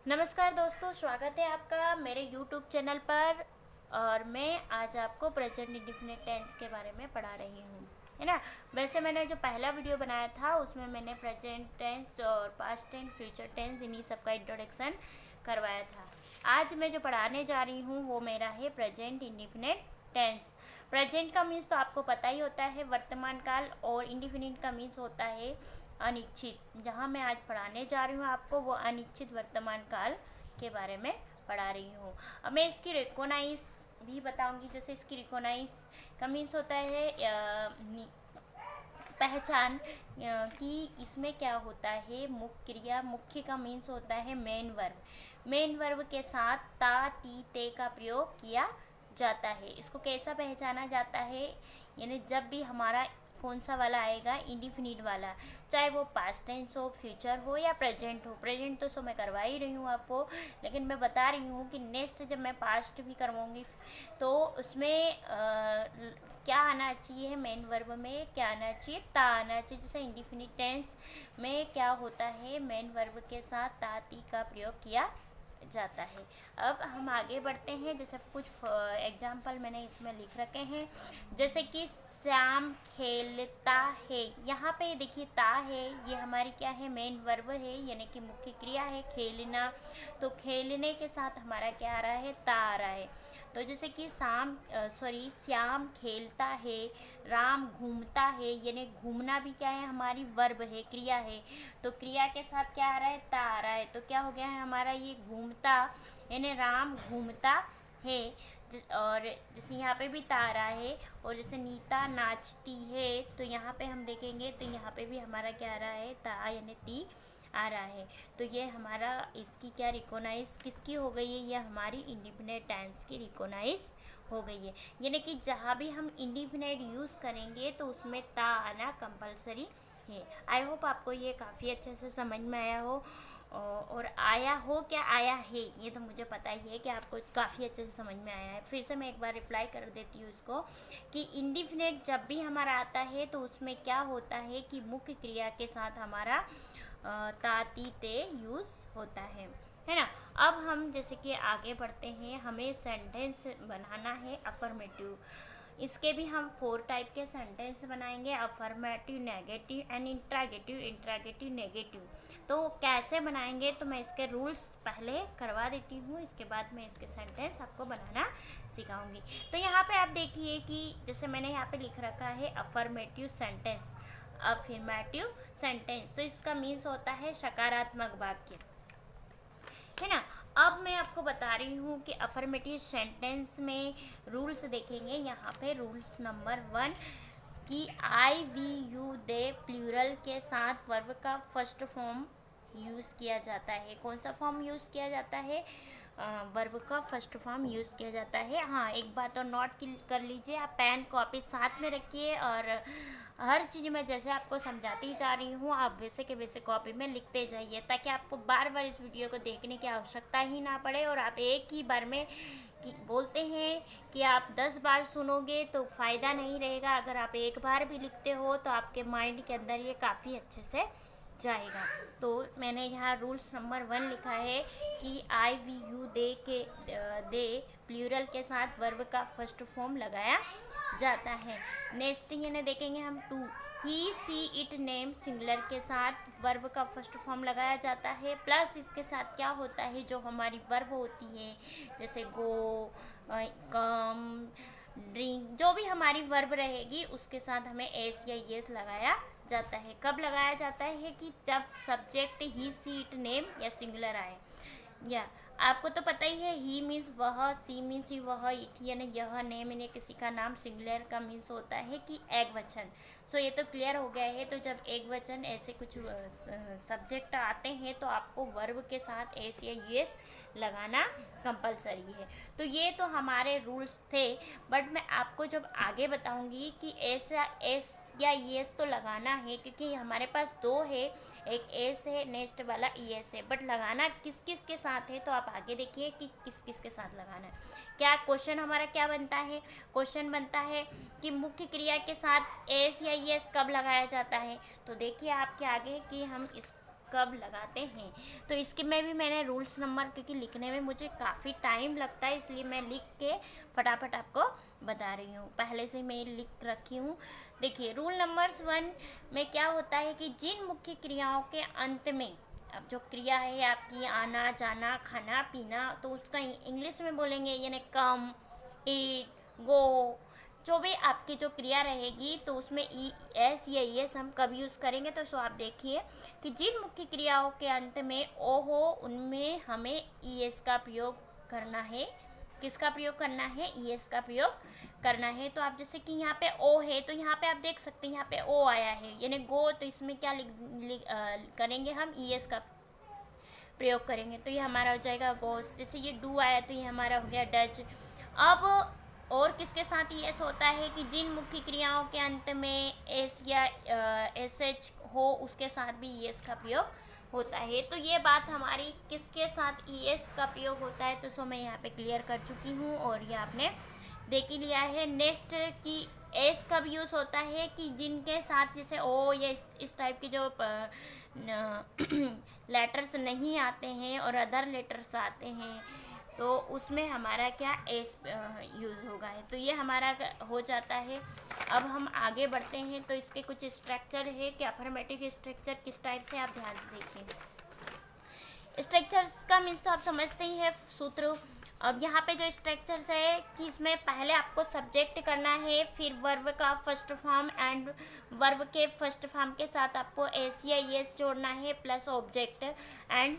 नमस्कार दोस्तों, स्वागत है आपका मेरे YouTube चैनल पर। और मैं आज आपको प्रेजेंट इंडेफिनिट टेंस के बारे में पढ़ा रही हूँ, है ना। वैसे मैंने जो पहला वीडियो बनाया था उसमें मैंने प्रेजेंट टेंस और पास्ट टेंस, फ्यूचर टेंस, इन्हीं सब का इंट्रोडक्शन करवाया था। आज मैं जो पढ़ाने जा रही हूँ वो मेरा है प्रेजेंट इंडेफिनिट टेंस। प्रेजेंट का मीन्स तो आपको पता ही होता है, वर्तमान काल, और इंडेफिनिट का मीन्स होता है अनिश्चित। जहाँ मैं आज पढ़ाने जा रही हूँ आपको वो अनिश्चित वर्तमान काल के बारे में पढ़ा रही हूँ। अब मैं इसकी रिकोनाइज भी बताऊंगी। जैसे इसकी रिकोनाइज का मीन्स होता है पहचान, कि इसमें क्या होता है। मुख्य क्रिया, मुख्य का मीन्स होता है मेन वर्ब। मेन वर्ब के साथ ता, ती, ते का प्रयोग किया जाता है। इसको कैसा पहचाना जाता है, यानी जब भी हमारा कौन सा वाला आएगा, इंडिफिनिट वाला, चाहे वो पास्ट टेंस हो, फ्यूचर हो या प्रेजेंट हो। प्रेजेंट तो सो मैं करवा ही रही हूँ आपको, लेकिन मैं बता रही हूँ कि नेक्स्ट जब मैं पास्ट भी करवाऊँगी तो उसमें क्या आना चाहिए, मेन वर्ब में क्या आना चाहिए, ता आना चाहिए। जैसे इंडिफिनिट टेंस में क्या होता है, मेन वर्ब के साथ ता, ती का प्रयोग किया जाता है। अब हम आगे बढ़ते हैं। जैसे कुछ एग्जाम्पल मैंने इसमें लिख रखे हैं। जैसे कि श्याम खेलता है, यहाँ पे देखिए ता है, ये हमारी क्या है, मेन वर्ब है, यानी कि मुख्य क्रिया है खेलना। तो खेलने के साथ हमारा क्या आ रहा है, ता आ रहा है। तो जैसे कि श्याम खेलता है, राम घूमता है, यानी घूमना भी क्या है, हमारी वर्ब है, क्रिया है। तो क्रिया के साथ क्या आ रहा है, ता आ रहा है। तो क्या हो गया है हमारा ये घूमता, यानी राम घूमता है। और जैसे यहाँ पे भी ता आ रहा है। और जैसे नीता नाचती है, तो यहाँ पे हम देखेंगे तो यहाँ पे भी हमारा क्या आ रहा है, ता यानी ती आ रहा है। तो ये हमारा इसकी क्या रिकोनाइज किसकी हो गई है, ये हमारी इंडिफिनिट टेंस की रिकोनाइज हो गई है। यानी कि जहाँ भी हम इंडिफिनिट यूज़ करेंगे तो उसमें ता आना कंपलसरी है। आई होप आपको ये काफ़ी अच्छे से समझ में आया हो। और आया हो क्या, आया है, ये तो मुझे पता ही है कि आपको काफ़ी अच्छे से समझ में आया है। फिर से मैं एक बार रिप्लाई कर देती हूँ इसको, कि इंडिफिनिट जब भी हमारा आता है तो उसमें क्या होता है कि मुख्य क्रिया के साथ हमारा ताती ते यूज़ होता है ना। अब हम जैसे कि आगे बढ़ते हैं, हमें सेंटेंस बनाना है अफर्मेटिव। इसके भी हम 4 टाइप के सेंटेंस बनाएंगे, affirmative, negative and interrogative, interrogative negative. तो कैसे बनाएंगे, तो मैं इसके रूल्स पहले करवा देती हूँ, इसके बाद मैं इसके सेंटेंस आपको बनाना सिखाऊंगी। तो यहाँ पे आप देखिए कि जैसे मैंने यहाँ पे लिख रखा है अफर्मेटिव सेंटेंस, अफर्मेटिव सेंटेंस, तो इसका मीन्स होता है सकारात्मक वाक्य, है ना। अब मैं आपको बता रही हूँ कि अफर्मेटिव सेंटेंस में रूल्स देखेंगे। यहाँ पे रूल्स नंबर 1, कि आई, वी, यू, दे प्लूरल के साथ वर्ब का फर्स्ट फॉर्म यूज़ किया जाता है। कौन सा फॉर्म यूज़ किया जाता है, वर्ब का फर्स्ट फॉर्म यूज़ किया जाता है। हाँ, एक बात और नोट कर लीजिए, आप पेन कॉपी साथ में रखिए, और हर चीज़ में जैसे आपको समझाती जा रही हूँ आप वैसे के वैसे कॉपी में लिखते जाइए, ताकि आपको बार बार इस वीडियो को देखने की आवश्यकता ही ना पड़े। और आप एक ही बार में बोलते हैं कि आप 10 बार सुनोगे तो फ़ायदा नहीं रहेगा। अगर आप एक बार भी लिखते हो तो आपके माइंड के अंदर ये काफ़ी अच्छे से जाएगा। तो मैंने यहाँ रूल्स नंबर 1 लिखा है कि आई, वी, यू, दे प्लूरल के साथ वर्ब का फर्स्ट फॉर्म लगाया जाता है। नेक्स्ट ये देखेंगे हम 2, ही, सी, इट, नेम सिंगुलर के साथ वर्ब का फर्स्ट फॉर्म लगाया जाता है। प्लस इसके साथ क्या होता है, जो हमारी वर्ब होती है, जैसे गो, कम, ड्रिंक, जो भी हमारी वर्ब रहेगी उसके साथ हमें एस या येस लगाया जाता है। कब लगाया जाता है, कि जब सब्जेक्ट ही, सी, इट, नेम या सिंगुलर आए। या आपको तो पता ही है, ही मीन्स वह, सी मीन्स वह, इट यानी यह, नेम यानी किसी का नाम, सिंगुलर का मीन्स होता है कि एक वचन। सो ये तो क्लियर हो गया है। तो जब एक वचन ऐसे कुछ सब्जेक्ट आते हैं तो आपको वर्ब के साथ एस या यूएस लगाना कंपलसरी है। तो ये तो हमारे रूल्स थे, बट मैं आपको जब आगे बताऊंगी कि एस या ईएस तो लगाना है, क्योंकि हमारे पास 2 है, एक एस है, नेक्स्ट वाला ईएस है, बट लगाना किस किस के साथ है, तो आप आगे देखिए कि किस किस के साथ लगाना है। क्या क्वेश्चन हमारा क्या बनता है, क्वेश्चन बनता है कि मुख्य क्रिया के साथ एस या ईएस कब लगाया जाता है। तो देखिए आपके आगे कि हम इस कब लगाते हैं। तो इसके में भी मैंने रूल्स नंबर, क्योंकि लिखने में मुझे काफ़ी टाइम लगता है इसलिए मैं लिख के फटाफट आपको बता रही हूँ, पहले से मैं लिख रखी हूँ। देखिए रूल नंबर 1 में क्या होता है कि जिन मुख्य क्रियाओं के अंत में, अब जो क्रिया है आपकी आना जाना खाना पीना, तो उसका इंग्लिश में बोलेंगे यानी कम, ईट, गो, जो भी आपकी जो क्रिया रहेगी तो उसमें ई एस या ई एस हम कब यूज़ करेंगे। तो सो आप देखिए कि जिन मुख्य क्रियाओं के अंत में ओ हो उनमें हमें ई एस का प्रयोग करना है। किसका प्रयोग करना है? ई एस का प्रयोग करना है। तो आप जैसे कि यहाँ पे ओ है तो यहाँ पे आप देख सकते हैं यहाँ पे ओ आया है यानी गो, तो इसमें क्या करेंगे हम? ई एस का प्रयोग करेंगे तो ये हमारा हो जाएगा गोस। जैसे ये डू आया तो ये हमारा हो गया डच। अब और किसके साथ ये एस होता है कि जिन मुख्य क्रियाओं के अंत में एस या एस एच हो उसके साथ भी ई एस का प्रयोग होता है। तो ये बात हमारी किसके साथ ई एस का प्रयोग होता है, तो सो मैं यहाँ पे क्लियर कर चुकी हूँ और ये आपने देख ही लिया है। नेक्स्ट कि एस कब यूज़ होता है कि जिनके साथ जैसे ओ या इस टाइप के जो लेटर्स नहीं आते हैं और अदर लेटर्स आते हैं तो उसमें हमारा क्या एस यूज़ होगा है। तो ये हमारा हो जाता है। अब हम आगे बढ़ते हैं तो इसके कुछ स्ट्रक्चर है कि अफर्मेटिव स्ट्रक्चर किस टाइप से, आप ध्यान से देखिए। स्ट्रक्चर्स का मीन्स तो आप समझते ही है सूत्र। अब यहाँ पे जो स्ट्रक्चर्स है कि इसमें पहले आपको सब्जेक्ट करना है, फिर वर्ब का फर्स्ट फॉर्म एंड वर्ब के फर्स्ट फॉर्म के साथ आपको एस या एस जोड़ना है प्लस ऑब्जेक्ट एंड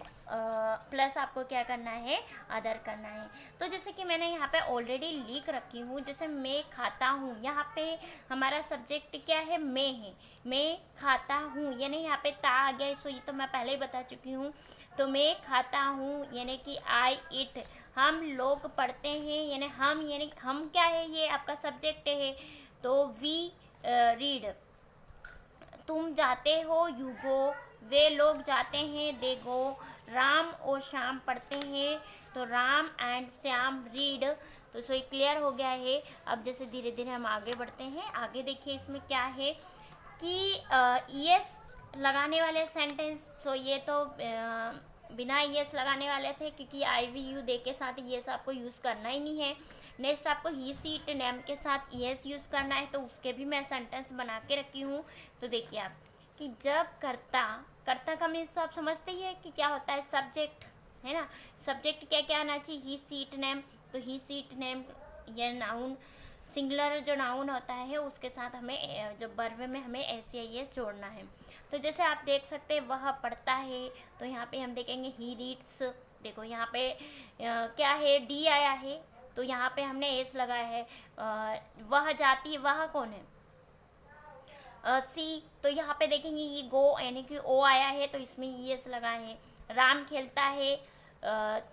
प्लस आपको क्या करना है? अदर करना है। तो जैसे कि मैंने यहाँ पे ऑलरेडी लिख रखी हूँ, जैसे मैं खाता हूँ, यहाँ पे हमारा सब्जेक्ट क्या है? मैं है, मैं खाता हूँ यानी यहाँ पे ता आ गया। सो ये तो मैं पहले ही बता चुकी हूँ। तो मैं खाता हूँ यानी कि आई इट, हम लोग पढ़ते हैं यानी हम क्या है? ये आपका सब्जेक्ट है। तो वी रीड, तुम जाते हो, यू गो, वे लोग जाते हैं, दे गो, राम और श्याम पढ़ते हैं तो राम एंड श्याम रीड। तो सो क्लियर हो गया है। अब जैसे धीरे धीरे हम आगे बढ़ते हैं, आगे देखिए इसमें क्या है कि ई एस लगाने वाले सेंटेंस। सो ये तो बिना ई एस लगाने वाले थे क्योंकि आई वी यू दे के साथ ई एस आपको यूज़ करना ही नहीं है। नेक्स्ट आपको ही सी इट नेम के साथ ई एस यूज़ करना है, तो उसके भी मैं सेंटेंस बना के रखी हूँ। तो देखिए आप कि जब कर्ता का मीन्स तो आप समझते ही है कि क्या होता है? सब्जेक्ट है ना। सब्जेक्ट क्या क्या आना चाहिए? ही सी इट नेम। तो ही सी इट नेम या नाउन, सिंगुलर जो नाउन होता है उसके साथ हमें जो वर्ब में हमें एस या एस जोड़ना है। तो जैसे आप देख सकते हैं वह पढ़ता है, तो यहाँ पे हम देखेंगे ही रीड्स। देखो यहाँ पे क्या है? डी आया है तो यहाँ पे हमने एस लगाया है। वह जाती, वह कौन है? सी, तो यहाँ पे देखेंगे ये गो यानी कि ओ आया है तो इसमें ई एस लगा है। राम खेलता है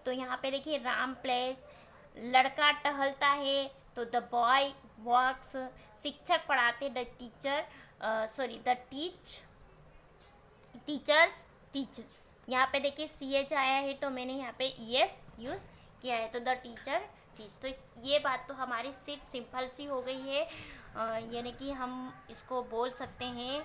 तो यहाँ पे देखिए राम प्लेस। लड़का टहलता है तो द बॉय वॉक्स। शिक्षक पढ़ाते, the teacher the teachers teach. यहाँ पे देखिए सी एच आया है तो मैंने यहाँ पे ई एस यूज़ किया है तो द टीचर टीच। तो ये बात तो हमारी सिर्फ सिंपल सी हो गई है, यानी कि हम इसको बोल सकते हैं।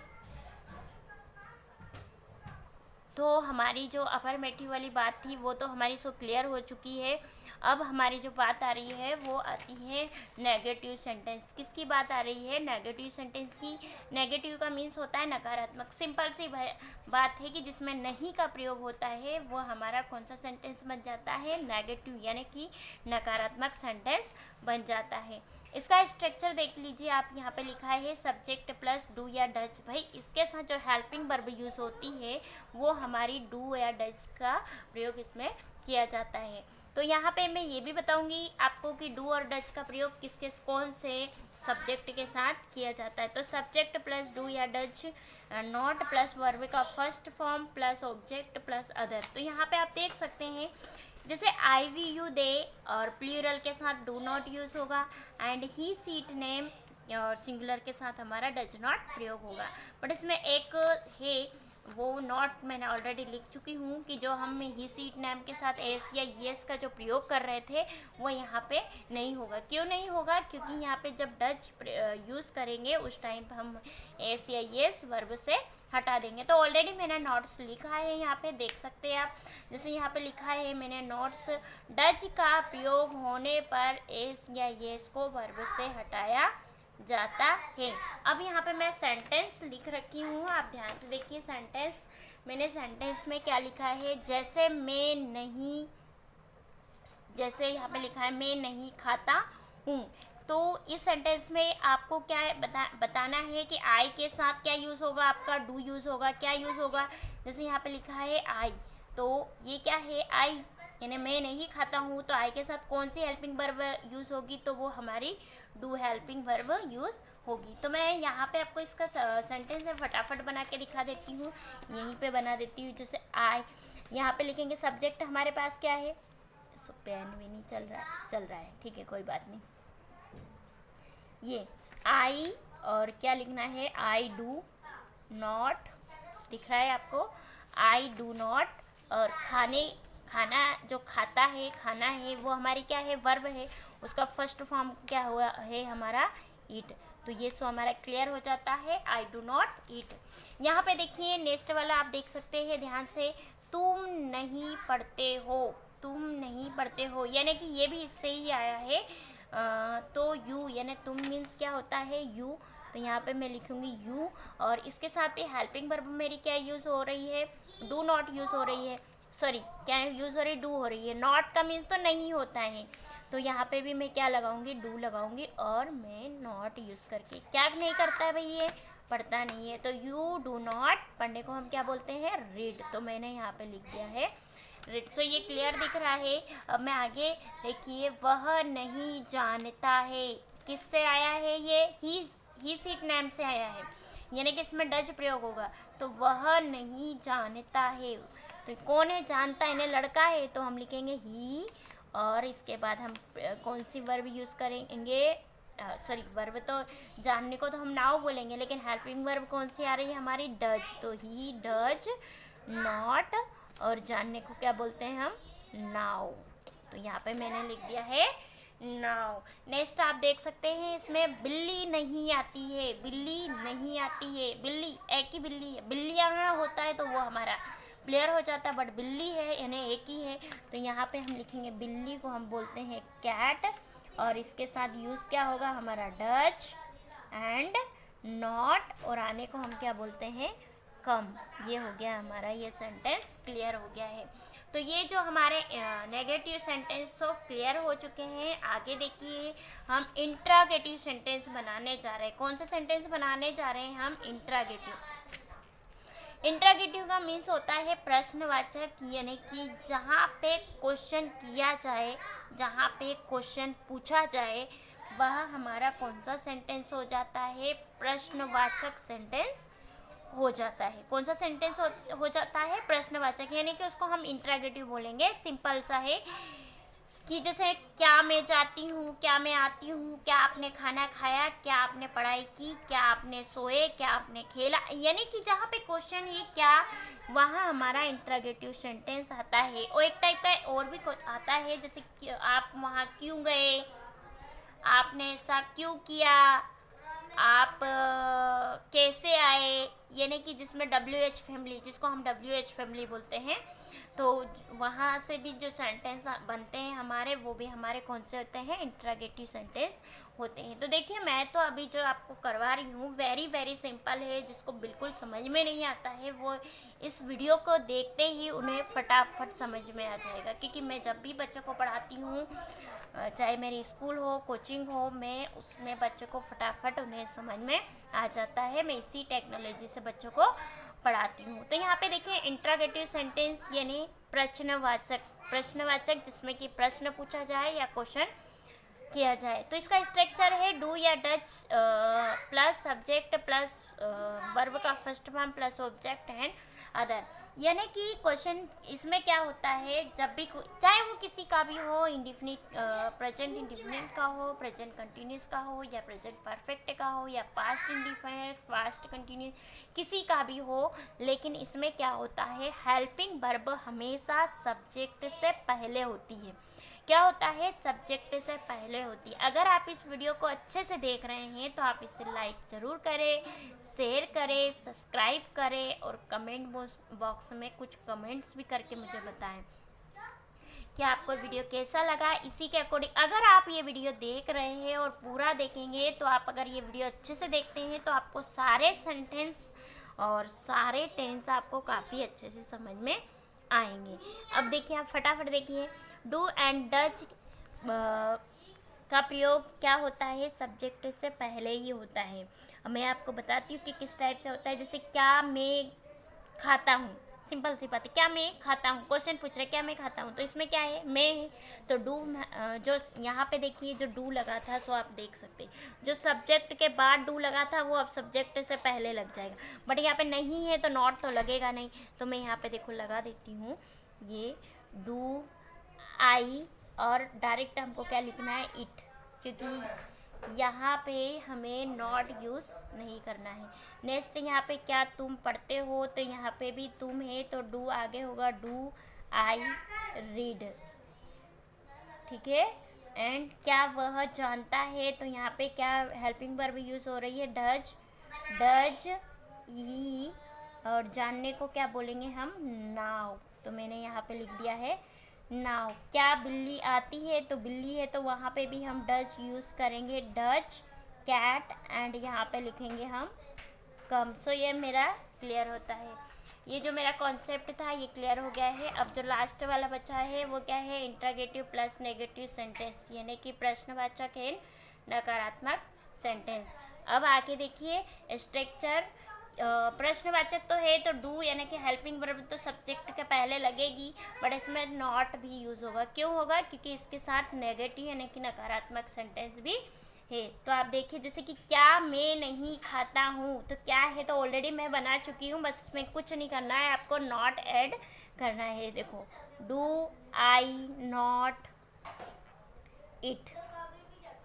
तो हमारी जो अफर्मेटिव वाली बात थी वो तो हमारी सो क्लियर हो चुकी है। अब हमारी जो बात आ रही है वो आती है नेगेटिव सेंटेंस। किसकी बात आ रही है? नेगेटिव सेंटेंस की। नेगेटिव का मीन्स होता है नकारात्मक। सिंपल सी बात है कि जिसमें नहीं का प्रयोग होता है वो हमारा कौन सा सेंटेंस बन जाता है? नेगेटिव यानी कि नकारात्मक सेंटेंस बन जाता है। इसका स्ट्रक्चर देख लीजिए आप, यहाँ पे लिखा है सब्जेक्ट प्लस डू या डच। भाई इसके साथ जो हेल्पिंग वर्ब यूज़ होती है वो हमारी डू या डच का प्रयोग इसमें किया जाता है। तो यहाँ पे मैं ये भी बताऊंगी आपको कि डू और डच का प्रयोग कौन से सब्जेक्ट के साथ किया जाता है। तो सब्जेक्ट प्लस डू या डच, नॉट प्लस वर्ब का first form plus object plus other. तो यहाँ पे आप देख सकते हैं जैसे आई वी यू दे और प्लूरल के साथ डू नॉट यूज़ होगा एंड ही सीट नेम और सिंगुलर के साथ हमारा डज नॉट प्रयोग होगा। बट इसमें एक है वो नॉट मैंने ऑलरेडी लिख चुकी हूँ कि जो हम ही सीट नेम के साथ एस या येस का जो प्रयोग कर रहे थे वो यहाँ पे नहीं होगा। क्यों नहीं होगा? क्योंकि यहाँ पे जब डच यूज़ करेंगे उस टाइम पर हम एस या येस वर्ब से हटा देंगे। तो ऑलरेडी मैंने नोट्स लिखा है, यहाँ पे देख सकते हैं आप। जैसे यहाँ पे लिखा है मैंने नोट्स, डज का प्रयोग होने पर एस या येस को वर्ब से हटाया जाता है। अब यहाँ पे मैं सेंटेंस लिख रखी हूँ, आप ध्यान से देखिए सेंटेंस। मैंने सेंटेंस में क्या लिखा है, जैसे मैं नहीं, जैसे यहाँ पे लिखा है मैं नहीं खाता हूँ, तो इस सेंटेंस में आपको क्या है बताना है कि आई के साथ क्या यूज़ होगा, आपका डू यूज़ होगा, क्या यूज़ होगा। जैसे यहाँ पे लिखा है आई, तो ये क्या है आई, यानी मैं नहीं खाता हूँ, तो आई के साथ कौन सी हेल्पिंग वर्ब यूज़ होगी, तो वो हमारी डू हेल्पिंग वर्ब यूज़ होगी। तो मैं यहाँ पे आपको इसका सेंटेंस है फटाफट बना के दिखा देती हूँ, यहीं पे बना देती हूँ। जैसे आई, यहाँ पे लिखेंगे सब्जेक्ट हमारे पास क्या है, पेन भी नहीं चल रहा है, ठीक है कोई बात नहीं। ये आई और क्या लिखना है, आई डू नॉट, दिख रहा है आपको, आई डू नॉट। और खाना जो खाता है, खाना है, वो हमारी क्या है, वर्ब है, उसका फर्स्ट फॉर्म क्या हुआ है हमारा, ईट। तो ये सो हमारा क्लियर हो जाता है, आई डू नॉट ईट। यहाँ पे देखिए नेक्स्ट वाला आप देख सकते हैं ध्यान से, तुम नहीं पढ़ते हो, तुम नहीं पढ़ते हो, यानी कि ये भी इससे ही आया है। तो यू, यानी तुम मीन्स क्या होता है, यू। तो यहाँ पे मैं लिखूँगी यू, और इसके साथ भी हेल्पिंग वर्ब मेरी क्या यूज़ हो रही है, डू नॉट यूज़ हो रही है, सॉरी क्या यूज़ हो रही है, डू हो रही है। नॉट का मीन्स तो नहीं होता है, तो यहाँ पे भी मैं क्या लगाऊंगी, डू लगाऊंगी, और मैं नॉट यूज़ करके, क्या नहीं करता है भाई ये, पढ़ता नहीं है, तो यू डू नॉट, पढ़ने को हम क्या बोलते हैं, रीड। तो मैंने यहाँ पे लिख दिया है रीड। सो ये क्लियर दिख रहा है। अब मैं आगे देखिए, वह नहीं जानता है, किससे आया है ये, ही सीट नेम से आया है, यानी कि इसमें डज प्रयोग होगा। तो वह नहीं जानता है, तो कौन है, जानता है, इन्हें लड़का है, तो हम लिखेंगे ही, और इसके बाद हम कौन सी वर्ब यूज़ करेंगे, सॉरी वर्ब तो जानने को तो हम नाउ बोलेंगे, लेकिन हेल्पिंग वर्ब कौन सी आ रही है हमारी, डज। तो ही डज नॉट, और जानने को क्या बोलते हैं हम, नाउ। तो यहाँ पे मैंने लिख दिया है नाउ। नेक्स्ट आप देख सकते हैं इसमें, बिल्ली नहीं आती है, बिल्ली नहीं आती है, बिल्ली एक ही बिल्ली है, बिल्ली यहाँ होता है तो वो हमारा क्लियर हो जाता है, बट बिल्ली है यानी एक ही है, तो यहाँ पे हम लिखेंगे बिल्ली को हम बोलते हैं कैट, और इसके साथ यूज़ क्या होगा हमारा, डज एंड नॉट, और आने को हम क्या बोलते हैं, कम। ये हो गया हमारा, ये सेंटेंस क्लियर हो गया है। तो ये जो हमारे नेगेटिव सेंटेंस तो क्लियर हो चुके हैं। आगे देखिए हम इंट्रागेटिव सेंटेंस बनाने जा रहे हैं। कौन सा सेंटेंस बनाने जा रहे हैं हम, इंट्रागेटिव। इंट्रागेटिव का मीन्स होता है प्रश्नवाचक, यानी कि जहाँ पे क्वेश्चन किया जाए, जहाँ पे क्वेश्चन पूछा जाए, वह हमारा कौन सा सेंटेंस हो जाता है, प्रश्नवाचक सेंटेंस हो जाता है। कौन सा सेंटेंस हो जाता है, प्रश्नवाचक, यानी कि उसको हम इंट्रागेटिव बोलेंगे। सिंपल सा है कि जैसे क्या मैं जाती हूँ, क्या मैं आती हूँ, क्या आपने खाना खाया, क्या आपने पढ़ाई की, क्या आपने सोए, क्या आपने खेला, यानी कि जहाँ पे क्वेश्चन है क्या, वहाँ हमारा इंट्रागेटिव सेंटेंस आता है। और एक टाइप का और भी आता है, जैसे आप वहाँ क्यों गए, आपने ऐसा क्यों किया, आप कैसे आए, यानी कि जिसमें WH फैमिली, जिसको हम WH फैमिली बोलते हैं, तो वहाँ से भी जो सेंटेंस बनते हैं हमारे, वो भी हमारे कौन से होते हैं, इंट्रागेटिव सेंटेंस होते हैं। तो देखिए मैं तो अभी जो आपको करवा रही हूँ वेरी सिंपल है, जिसको बिल्कुल समझ में नहीं आता है वो इस वीडियो को देखते ही उन्हें फटाफट समझ में आ जाएगा, क्योंकि मैं जब भी बच्चों को पढ़ाती हूँ, चाहे मेरी स्कूल हो, कोचिंग हो, मैं उसमें बच्चों को फटाफट उन्हें समझ में आ जाता है। मैं इसी टेक्नोलॉजी से बच्चों को पढ़ाती हूँ। तो यहाँ पे देखिए इंट्रागेटिव सेंटेंस यानी प्रश्नवाचक जिसमें कि प्रश्न पूछा जाए या क्वेश्चन किया जाए। तो इसका स्ट्रक्चर है डू या does plus subject plus verb का first form plus object and other, यानी कि क्वेश्चन इसमें क्या होता है, जब भी चाहे वो किसी का भी हो, इंडिफिनिट प्रेजेंट इंडिफिनिट का हो, प्रेजेंट कंटिन्यूस का हो, या प्रेजेंट परफेक्ट का हो, या पास्ट इंडिफिनिट, पास्ट कंटिन्यूस, किसी का भी हो, लेकिन इसमें क्या होता है, हेल्पिंग वर्ब हमेशा सब्जेक्ट से पहले होती है। क्या होता है, सब्जेक्ट से पहले होती है। अगर आप इस वीडियो को अच्छे से देख रहे हैं तो आप इसे लाइक ज़रूर करें, शेयर करें, सब्सक्राइब करें और कमेंट बॉक्स में कुछ कमेंट्स भी करके मुझे बताएं कि आपको वीडियो कैसा लगा। इसी के अकॉर्डिंग अगर आप ये वीडियो देख रहे हैं और पूरा देखेंगे तो आप अगर ये वीडियो अच्छे से देखते हैं तो आपको सारे सेंटेंस और सारे टेंस आपको काफ़ी अच्छे से समझ में आएंगे। अब देखिए, आप फटाफट देखिए, डू एंड डज का प्रयोग क्या होता है, सब्जेक्ट से पहले ही होता है। अब मैं आपको बताती हूँ कि किस टाइप से होता है। जैसे क्या मैं खाता हूँ, सिंपल सी बात है, क्या मैं खाता हूँ, क्वेश्चन पूछ रहे क्या मैं खाता हूँ, तो इसमें क्या है, मैं है। तो डू, जो यहाँ पे देखिए जो डू लगा था सो आप देख सकते, जो सब्जेक्ट के बाद डू लगा था वो अब सब्जेक्ट से पहले लग जाएगा। बट यहाँ पे नहीं है तो नॉट तो लगेगा नहीं, तो मैं यहाँ पे देखो लगा देती हूँ ये डू आई, और डायरेक्ट हमको क्या लिखना है, इट, क्योंकि यहाँ पे हमें नॉट यूज़ नहीं करना है। नेक्स्ट यहाँ पे क्या तुम पढ़ते हो, तो यहाँ पे भी तुम है तो डू आगे होगा, डू आई रीड, ठीक है। एंड क्या वह जानता है, तो यहाँ पे क्या हेल्पिंग वर्ब यूज़ हो रही है, डज, डज ही, और जानने को क्या बोलेंगे हम, नाउ, तो मैंने यहाँ पे लिख दिया है नाउ। क्या बिल्ली आती है, तो बिल्ली है तो वहाँ पे भी हम डज यूज़ करेंगे, डज कैट, एंड यहाँ पे लिखेंगे हम कम। सो ये मेरा क्लियर होता है। ये जो मेरा कॉन्सेप्ट था ये क्लियर हो गया है। अब जो लास्ट वाला बचा है वो क्या है, इंट्रोगेटिव प्लस नेगेटिव सेंटेंस, यानी कि प्रश्नवाचक है नकारात्मक सेंटेंस। अब आगे देखिए स्ट्रक्चर, प्रश्नवाचक तो है तो डू यानी कि हेल्पिंग वर्ब तो सब्जेक्ट के पहले लगेगी, बट इसमें नॉट भी यूज़ होगा। क्यों होगा, क्योंकि इसके साथ नेगेटिव यानी कि नकारात्मक सेंटेंस भी है। तो आप देखिए जैसे कि क्या मैं नहीं खाता हूँ, तो क्या है तो ऑलरेडी मैं बना चुकी हूँ, बस इसमें कुछ नहीं करना है, आपको नॉट ऐड करना है। देखो डू आई नॉट इट,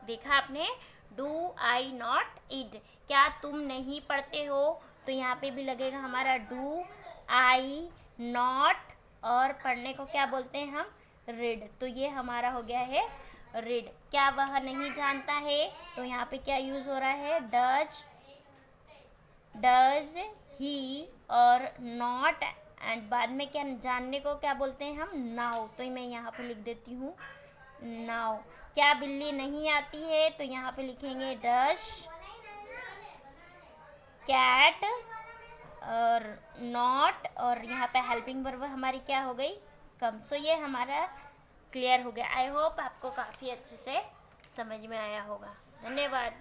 देखा आपने, डू आई नॉट इट। क्या तुम नहीं पढ़ते हो, तो यहाँ पे भी लगेगा हमारा डू आई नॉट, और पढ़ने को क्या बोलते हैं हम, रीड, तो ये हमारा हो गया है रीड। क्या वह नहीं जानता है, तो यहाँ पे क्या यूज़ हो रहा है, डज, डज ही, और नॉट, एंड बाद में क्या जानने को क्या बोलते हैं हम, नाउ, तो मैं यहाँ पे लिख देती हूँ नाउ। क्या बिल्ली नहीं आती है, तो यहाँ पे लिखेंगे डज कैट, और नॉट, और यहाँ पे हेल्पिंग वर्ब हमारी क्या हो गई, कम। सो ये हमारा क्लियर हो गया। आई होप आपको काफ़ी अच्छे से समझ में आया होगा। धन्यवाद।